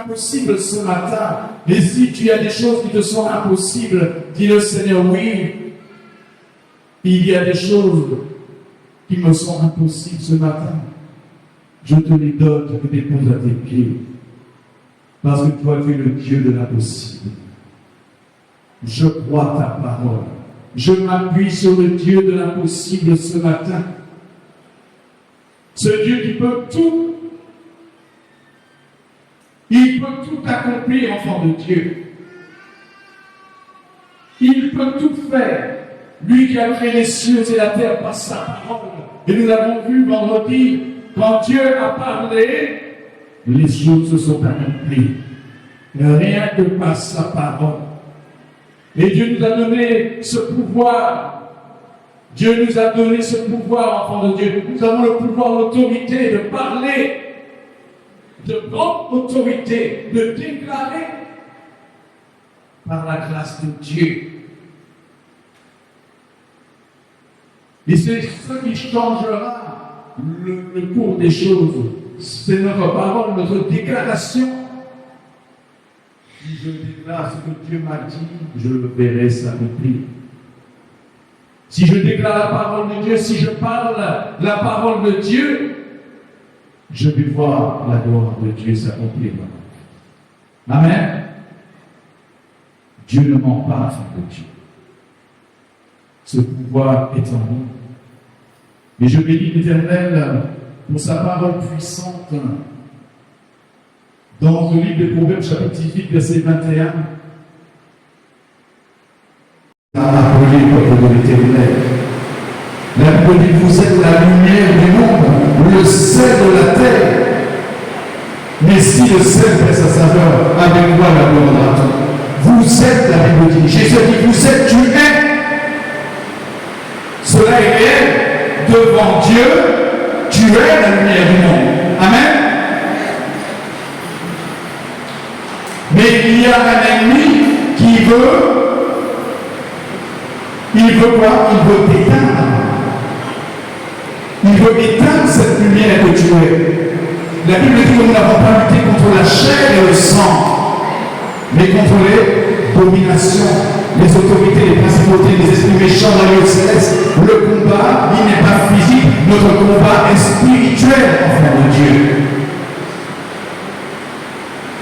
impossibles ce matin. Et si tu as des choses qui te sont impossibles, dis-le Seigneur, oui. Il y a des choses qui me sont impossibles ce matin. Je te les donne, je te les pose à tes pieds. Parce que toi, tu es le Dieu de l'impossible. Je crois ta parole. Je m'appuie sur le Dieu de l'impossible ce matin. Ce Dieu qui peut tout. Il peut tout accomplir, enfant de Dieu. Il peut tout faire. Lui qui a créé les cieux et la terre par sa parole. Et nous l'avons vu vendredi, quand Dieu a parlé, les choses se sont accomplies. Rien que par sa parole. Et Dieu nous a donné ce pouvoir. Dieu nous a donné ce pouvoir, enfant de Dieu. Nous avons le pouvoir, l'autorité de parler, de grande autorité, de déclarer par la grâce de Dieu. Et c'est ce qui changera le cours des choses. C'est notre parole, notre déclaration. Si je déclare ce que Dieu m'a dit, je le verrai s'accomplir. Si je déclare la parole de Dieu, si je parle la parole de Dieu, je vais voir la gloire de Dieu s'accomplir. Amen. Dieu ne ment pas, enfant de Dieu. Ce pouvoir est en nous. Mais je bénis l'Éternel pour sa parole puissante. Dans le livre des Proverbes, chapitre 18, verset 21, appelé peuple de l'Éternel. La Bible dit, vous êtes la lumière du monde, le sel de la terre. Mais si le sel fait sa saveur, avec quoi la gloire? Vous êtes, la Bible dit, Jésus dit, vous êtes, tu es. Cela est réel. Devant Dieu, tu es la lumière du monde. Amen. Mais il y a un ennemi qui veut quoi? Il veut t'éteindre. Il veut éteindre cette lumière que tu es. La Bible dit que nous n'avons pas lutté contre la chair et le sang, mais contre les dominations, les autorités, les principautés, les esprits méchants dans les lieux célestes. Le combat, il n'est pas physique, notre combat est spirituel, enfant de Dieu.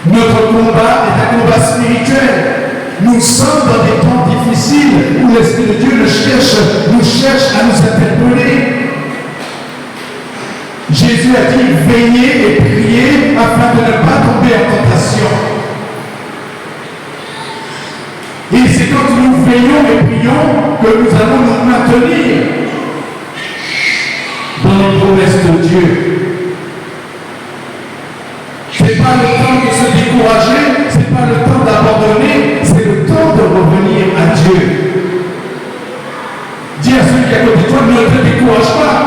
Notre combat est un combat spirituel. Nous sommes dans des temps difficiles où l'Esprit de Dieu nous cherche à nous interpeller. Jésus a dit, veillez et priez afin de ne pas tomber en tentation. Et c'est quand nous veillons et prions que nous allons nous maintenir dans les promesses de Dieu. Ce n'est pas le temps de se décourager, ce n'est pas le temps d'abandonner, c'est le temps de revenir à Dieu. Dis à celui qui est à côté de toi, ne te décourage pas.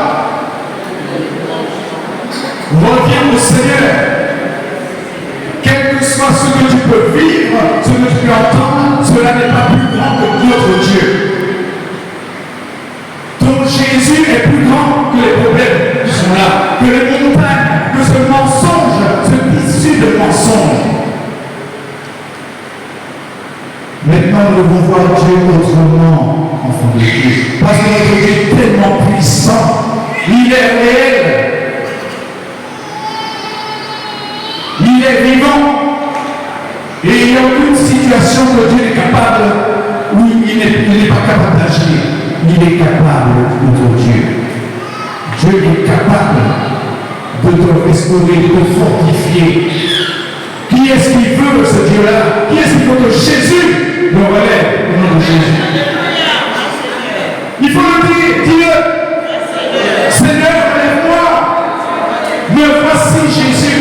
Reviens au Seigneur. Quel que soit ce que tu peux vivre, ce que tu peux entendre, cela n'est pas plus grand que notre Dieu. Ton Jésus est plus grand que les problèmes qui sont là, que les montagnes, que ce mensonge, ce tissu de mensonge. Maintenant, nous devons voir Dieu autrement, enfant de Dieu. Parce que notre Dieu est tellement puissant, il est réel. Il est vivant. Et il n'y a aucune situation que Dieu est capable, où il n'est pas capable d'agir. Il est capable, notre Dieu. Dieu est capable de te restaurer, de te fortifier. Qui est-ce qui veut ce Dieu-là? Qui est-ce qu'il faut que Jésus le relève au nom de Jésus? Il faut le dire, dis-le. Seigneur, relève-moi. Me voici Jésus.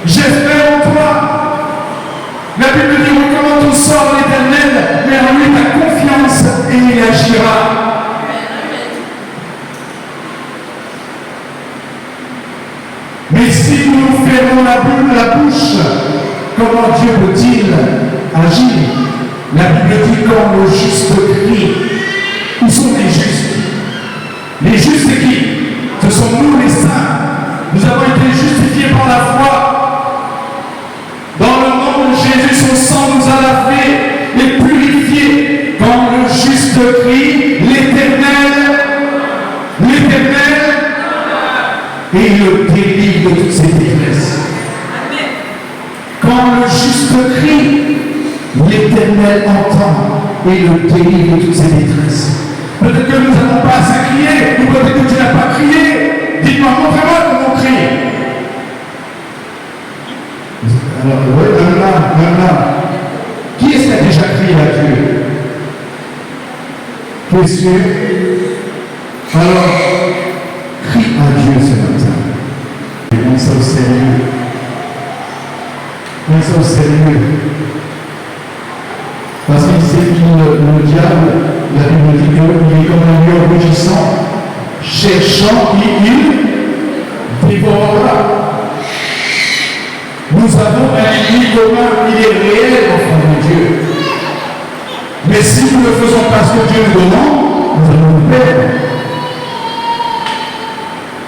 J'espère en toi. La Bible dit, recommande ton sort à l'Éternel, mais en lui ta confiance et il agira. Mais si nous fermons la bouche, comment Dieu peut-il agir? La Bible dit, comme le juste crie. Où sont les justes? Les justes, c'est qui? Ce sont nous les saints. Nous avons été justifiés par la foi. et il le délivre de toutes ses détresses. Quand le juste crie, l'Éternel entend et le délivre de toutes ses détresses. Peut-être que nous n'avons pas assez crié, ou peut-être que tu n'as pas crié. Dites-moi, montrez-moi comment on crie. Alors, oui, un là. Qui est-ce qui a déjà crié à Dieu? Tu es sûr? Alors, crie à Dieu ce matin. Prends ça au sérieux. Prends ça au sérieux. Parce qu'il sait que le diable, la Bible dit qu'il est comme un lion rugissant, cherchant qui il dévorera. Nous avons un ennemi commun, il est réel, enfant de Dieu. Mais si nous ne faisons pas ce que Dieu nous demande, nous allons nous perdre.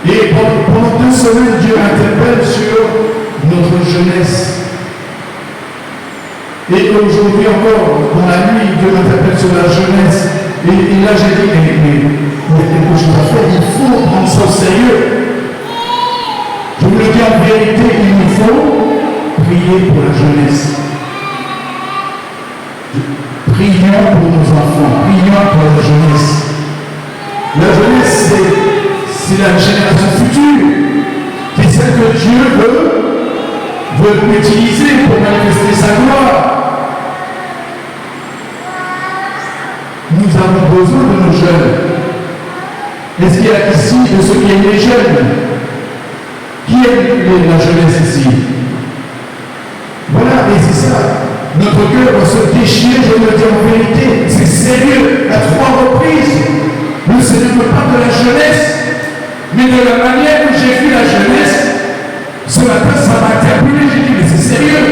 Et pendant 2 semaines, Dieu interpelle sur notre jeunesse. Et aujourd'hui encore, dans la nuit, Dieu m'interpelle sur la jeunesse. Et là, j'ai dit, mais il y a quelque chose à faire, il faut prendre ça au sérieux. Je vous le dis en vérité, il nous faut prier pour la jeunesse. Prions pour nos enfants, prions pour la jeunesse. La jeunesse, c'est la génération future. C'est celle que Dieu veut utiliser pour manifester sa gloire. Nous avons besoin de nos jeunes. Est-ce qu'il y a ici de ceux qui aiment les jeunes? Qui aime la jeunesse ici? Voilà, et c'est ça. Notre cœur va se déchirer, je le dis en vérité. C'est sérieux, à 3 reprises. Le Seigneur me parle de la jeunesse, mais de la manière où j'ai vu la jeunesse, ce matin, ça m'a interpellé. J'ai dit, mais c'est sérieux.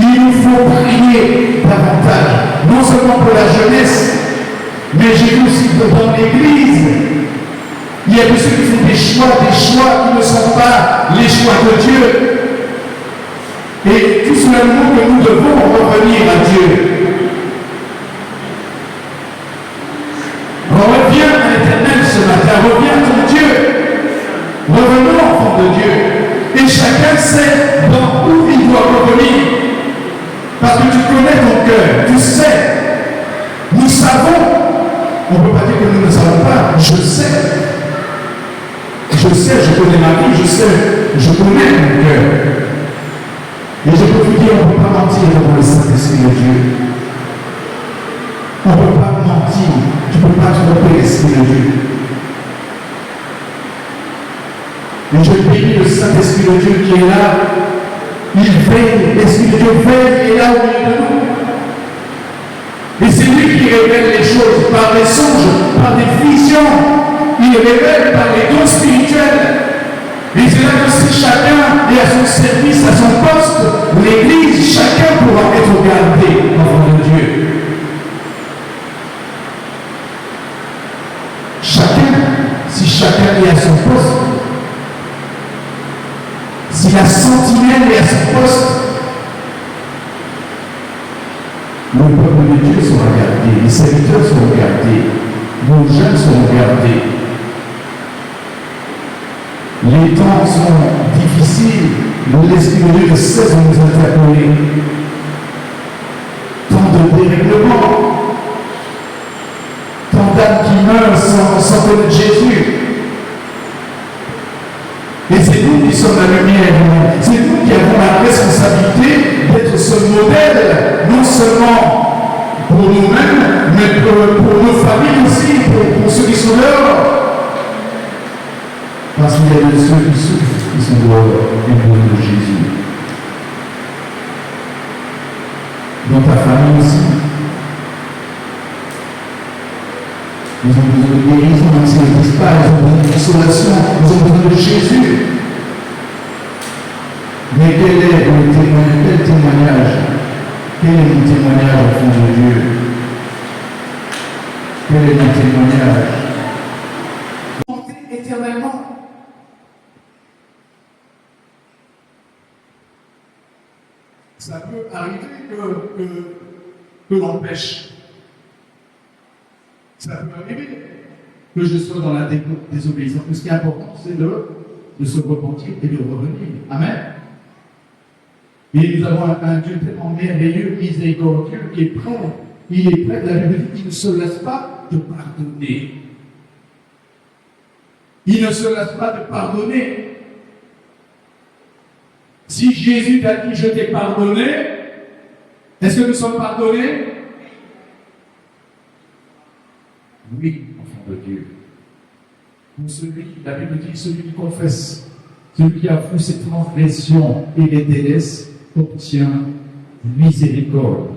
Il nous faut prier davantage, non seulement pour la jeunesse, mais j'ai vu aussi dans l'Église. Il y a de ceux qui font des choix qui ne sont pas les choix de Dieu. Et tout simplement que nous devons revenir à Dieu. Reviens à l'Éternel ce matin, reviens à ton Dieu. Revenons, enfants de Dieu. Et chacun sait dans où il doit revenir. Parce que tu connais ton cœur, tu sais. Nous savons. On ne peut pas dire que nous ne savons pas. Je sais. Je connais ma vie, je connais mon cœur. Et je peux vous dire, on ne peut pas mentir devant le Saint-Esprit de Dieu. On ne peut pas mentir. Tu ne peux pas tromper l'Esprit de Dieu. Et je bénis le Saint-Esprit de Dieu qui est là. Il veille, l'Esprit de Dieu veille, il est là au milieu de nous. Et c'est lui qui révèle les choses par des songes, par des visions. Il révèle par les dons spirituels. Et c'est là que si chacun est à son service, à son poste, l'Église, chacun pourra être gardé, enfant de Dieu. Si chacun est à son poste, si la sentinelle est à son poste, le peuple de Dieu sera gardé, les serviteurs seront gardés, nos jeunes seront gardés. Les temps sont difficiles, l'Esprit de Dieu cesse de nous interpeller. Tant de dérèglements, tant d'âmes qui meurent sans connaître Jésus. Et c'est nous qui sommes la lumière, c'est nous qui avons la responsabilité d'être ce modèle, non seulement pour nous-mêmes, mais pour nos familles aussi, pour ceux qui sont dehors. Parce qu'il y a de ceux qui souffrent, qui sont dehors, et de Jésus. Dans ta famille aussi. Ils ont besoin de guérison, même s'ils n'existent pas, ils ont besoin de consolation, ils ont besoin de Jésus. Mais quel est le témoignage? Quel est mon témoignage au fond de Dieu? Quel est mon témoignage? Monter éternellement. Ça peut arriver que l'on pêche. Ça peut arriver que je sois dans la désobéissance. Mais ce qui est important, c'est de se repentir et de revenir. Amen. Et nous avons un Dieu tellement merveilleux, miséricordieux, qui est prêt. Il est prêt, la Bible dit, il ne se laisse pas de pardonner. Il ne se lasse pas de pardonner. Si Jésus t'a dit, je t'ai pardonné, est-ce que nous sommes pardonnés? Oui, enfant de Dieu. Pour celui, la Bible dit, celui qui confesse, celui qui avoue ses transgressions et les délaisse, obtient miséricorde.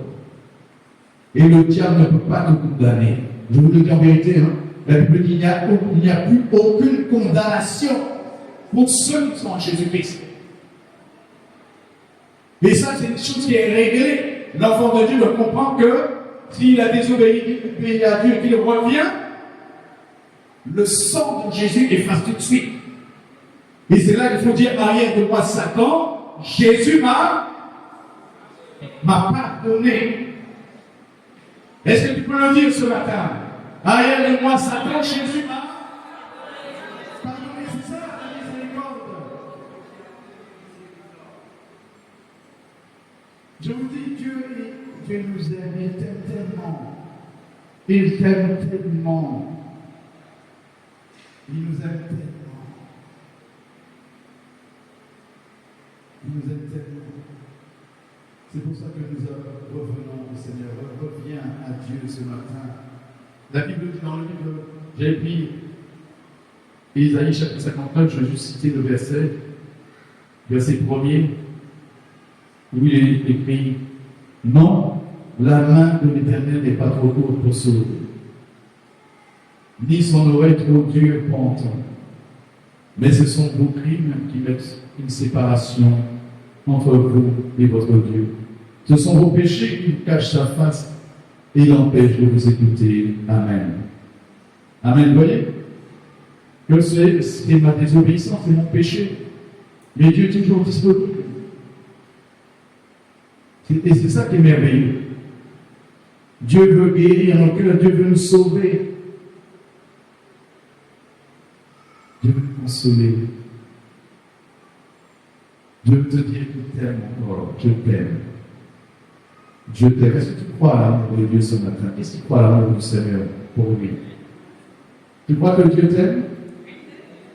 Et le diable ne peut pas nous condamner. Je vous le dis en vérité, hein. La Bible dit qu'il n'y a plus aucune condamnation pour ceux qui sont en Jésus-Christ. Et ça, c'est une chose qui est réglée. L'enfant de Dieu ne comprend que s'il a désobéi à Dieu et qu'il revient, le sang de Jésus efface tout de suite. Et c'est là qu'il faut dire, arrière de moi Satan, Jésus m'a pardonné. Est-ce que tu peux le dire ce matin? Arrière de moi Satan, Jésus m'a pardonné. C'est ça la miséricorde. Je vous dis, Dieu nous aime, il t'aime tellement. Il t'aime tellement. Il nous aime tellement. Il nous aime tellement. C'est pour ça que nous revenons au Seigneur. Reviens à Dieu ce matin. La Bible dit dans le livre, j'ai pris Isaïe chapitre 59, je vais juste citer le verset premier, où il est écrit, non, la main de l'Éternel n'est pas trop courte pour sauver, ni son oreille trop dure pour entendre. Mais ce sont vos crimes qui mettent une séparation entre vous et votre Dieu. Ce sont vos péchés qui cachent sa face et l'empêchent de vous écouter. Amen. Amen. Vous voyez que c'est ma désobéissance, c'est mon péché. Mais Dieu est toujours disponible. Et c'est ça qui est merveilleux. Dieu veut guérir nos cœurs, Dieu veut nous sauver. Dieu veut nous consoler. Dieu veut te dire qu'il t'aime encore, je t'aime. Je t'aime. Est-ce que tu crois à l'amour de Dieu ce matin? Est-ce que tu crois à l'amour du Seigneur pour lui? Tu crois que Dieu t'aime?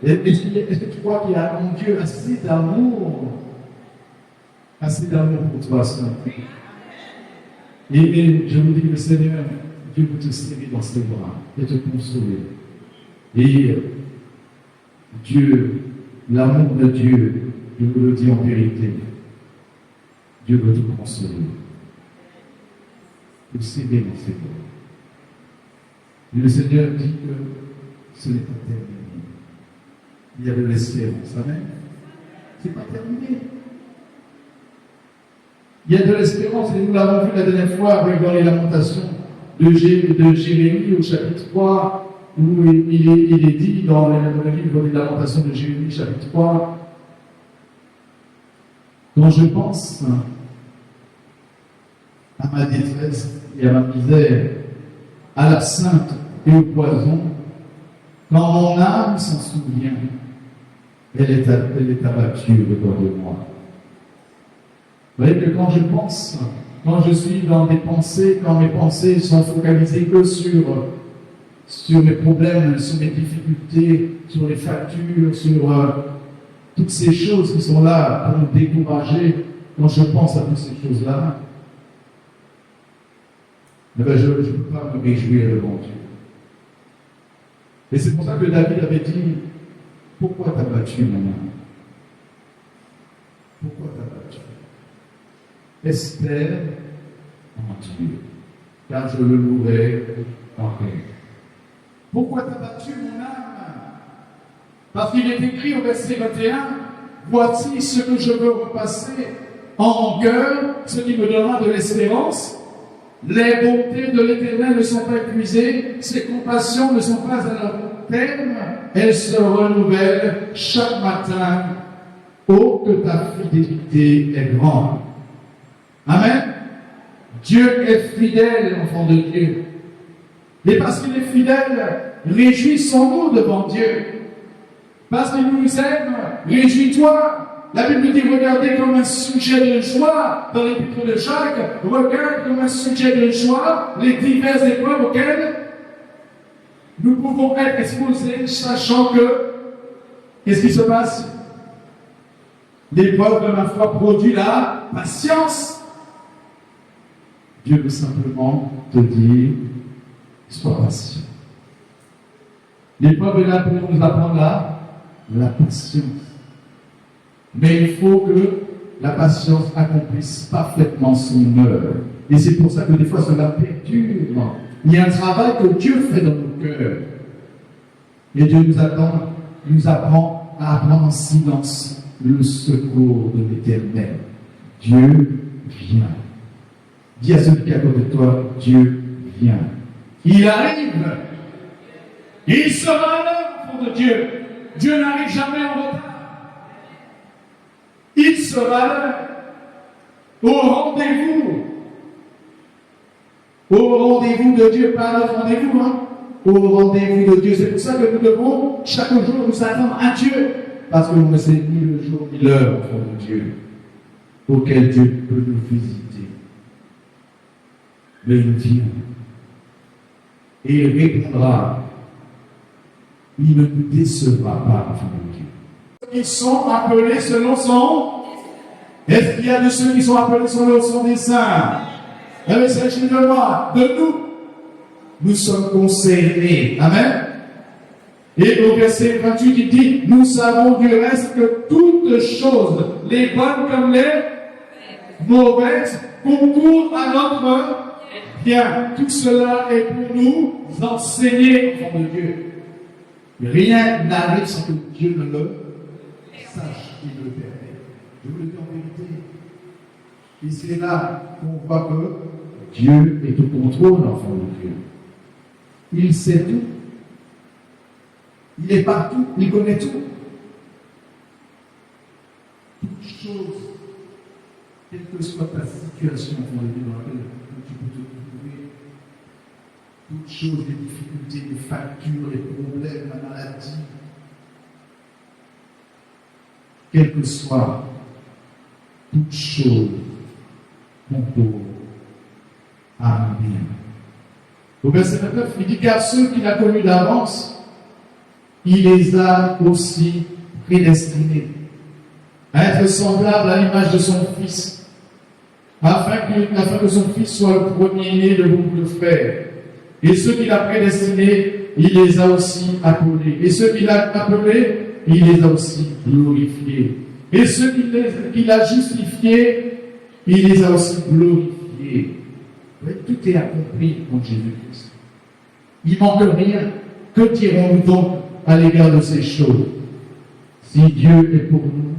Est-ce que tu crois qu'il y a en Dieu assez d'amour pour toi ce matin? Et je vous dis, le Seigneur, Dieu veut te serrer dans ses bras et te consoler. Et Dieu, l'amour de Dieu, je vous le dis en vérité, Dieu veut te consoler. Te serrer dans ses bras. Et le Seigneur dit que ce n'est pas terminé. Il y a de l'espérance. Amen. Ce n'est pas terminé. Il y a de l'espérance, et nous l'avons vu la dernière fois avec dans les lamentations de Jérémie au chapitre 3, où il est dit dans le livre des lamentations de Jérémie, chapitre 3, quand je pense à ma détresse et à ma misère, à l'absinthe et au poison, quand mon âme s'en souvient, elle est abattue autour de moi. Vous voyez que quand je pense, quand je suis dans des pensées, quand mes pensées sont focalisées que sur mes problèmes, sur mes difficultés, sur les factures, sur toutes ces choses qui sont là pour me décourager, quand je pense à toutes ces choses-là, je ne peux pas me réjouir devant Dieu. Et c'est pour ça que David avait dit, pourquoi t'as battu mon âme? Pourquoi t'as battu? Espère en Dieu, car je le louerai en paix. Pourquoi t'as battu mon âme? Parce qu'il est écrit au verset 21, voici ce que je veux repasser en mon cœur, ce qui me donnera de l'espérance. Les bontés de l'Éternel ne sont pas épuisées, ses compassions ne sont pas à leur terme, elles se renouvellent chaque matin. Oh, que ta fidélité est grande. Amen. Dieu est fidèle, enfant de Dieu. Et parce qu'il est fidèle, réjouissons-nous devant Dieu. Parce qu'il nous aime, réjouis-toi. La Bible dit, regardez comme un sujet de joie dans l'épître de Jacques, regarde comme un sujet de joie les diverses épreuves auxquelles nous pouvons être exposés, sachant que, qu'est-ce qui se passe? L'épreuve de ma foi produit la patience. Dieu veut simplement te dire, sois patient. L'épreuve est là pour nous apprendre la patience. Mais il faut que la patience accomplisse parfaitement son œuvre. Et c'est pour ça que des fois cela perturbe. Il y a un travail que Dieu fait dans nos cœurs. Et Dieu nous apprend à apprendre en silence le secours de l'Éternel. Dieu vient. Dis à celui qui est à côté de toi, Dieu vient. Il arrive. Il sera là au fond de Dieu. Dieu n'arrive jamais en retard. Il sera là. Au rendez-vous. Au rendez-vous de Dieu, pas notre rendez-vous, hein? Au rendez-vous de Dieu. C'est pour ça que nous devons chaque jour nous attendre à Dieu. Parce qu'on ne sait ni le jour ni l'heure au fond de Dieu, auquel Dieu peut nous visiter. Mais il vient. Et il répondra. Il ne nous décevra pas au fond de Dieu. Ils sont appelés selon son. Est-ce qu'il y a de ceux qui sont appelés selon son dessein? Mais s'agit de moi, de nous. Nous sommes concernés. Amen. Et au verset 28, il dit, nous savons du reste que toutes choses, les bonnes comme les mauvaises, concourent à notre bien. Tout cela est pour nous enseigner au fond de Dieu. Rien n'arrive sans que Dieu ne le sache, il le permet. Je vous le dis en vérité. Et c'est là qu'on voit que Dieu est au contrôle, enfant de Dieu. Il sait tout. Il est partout, il connaît tout. Toute chose, quelle que soit ta situation dans laquelle tu peux te trouver, toute chose, les difficultés, les factures, les problèmes, la maladie, quelle que soit toute chose, concourt à un bien. Au verset 29, il dit car ceux qu'il a connus d'avance, il les a aussi prédestinés à être semblables à l'image de son Fils, afin que son Fils soit le premier-né de beaucoup de frères. Et ceux qu'il a prédestinés, il les a aussi appelés. Et ceux qu'il a appelés, il les a aussi glorifiés. Et ceux qu'il a justifiés, il les a aussi glorifiés. Tout est accompli en Jésus-Christ. Il ne manque rien. Que dirons-nous donc à l'égard de ces choses? Si Dieu est pour nous,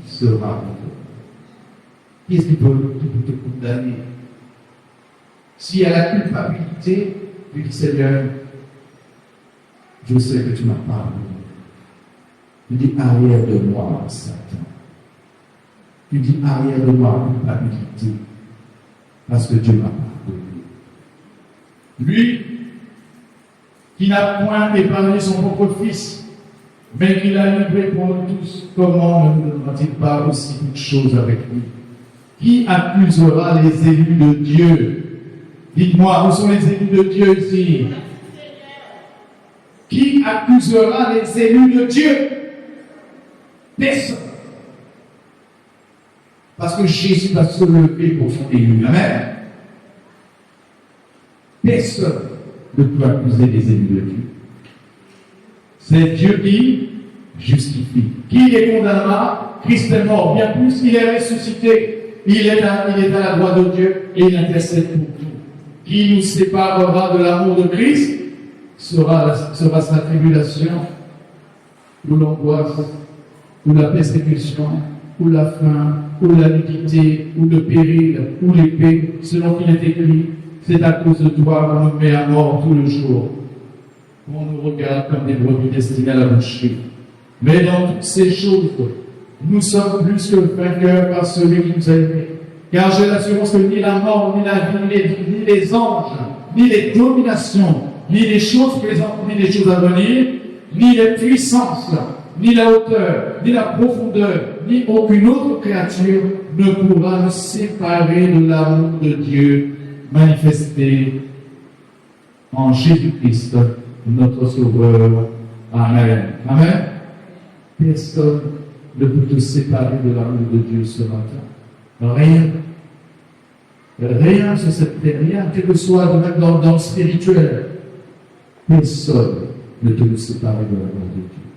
qui sera pour nous? Qui est-ce qui peut te condamner? S'il y a la culpabilité, tu dis Seigneur, je sais que tu m'as pardonné. Tu dis arrière de moi, Satan. Tu dis arrière de moi, culpabilité. Parce que Dieu m'a pardonné. Lui, qui n'a point épargné son propre Fils, mais qui l'a livré pour nous tous, comment ne nous donnera-t-il pas aussi toutes choses avec lui? Qui accusera les élus de Dieu? Dites-moi, où sont les élus de Dieu ici? Qui accusera les élus de Dieu? Personne. Parce que Jésus va se lever pour son élu. Amen. Personne ne peut accuser les élus de Dieu. C'est Dieu qui justifie. Qui les condamnera? Christ est mort. Bien plus, il est ressuscité. Il est à la droite de Dieu et il intercède pour nous. Qui nous séparera de l'amour de Christ? Sera sa tribulation, ou l'angoisse, ou la persécution, ou la faim, ou la nudité, ou le péril, ou l'épée, selon qu'il est écrit, c'est à cause de toi qu'on nous met à mort tout le jour. On nous regarde comme des brebis destinées à la boucherie. Mais dans toutes ces choses, nous sommes plus que vainqueurs par celui qui nous a aimés. Car j'ai l'assurance que ni la mort, ni la vie, ni les anges, ni les dominations, ni les choses présentes, ni les choses à venir, ni les puissances, ni la hauteur, ni la profondeur, ni aucune autre créature ne pourra nous séparer de l'amour de Dieu manifesté en Jésus-Christ, notre Sauveur. Amen. Amen. Personne ne peut te séparer de l'amour de Dieu ce matin. Rien. Rien sur cette terre, rien, quel que soit dans le spirituel. Personne ne peut nous séparer de l'amour de Dieu.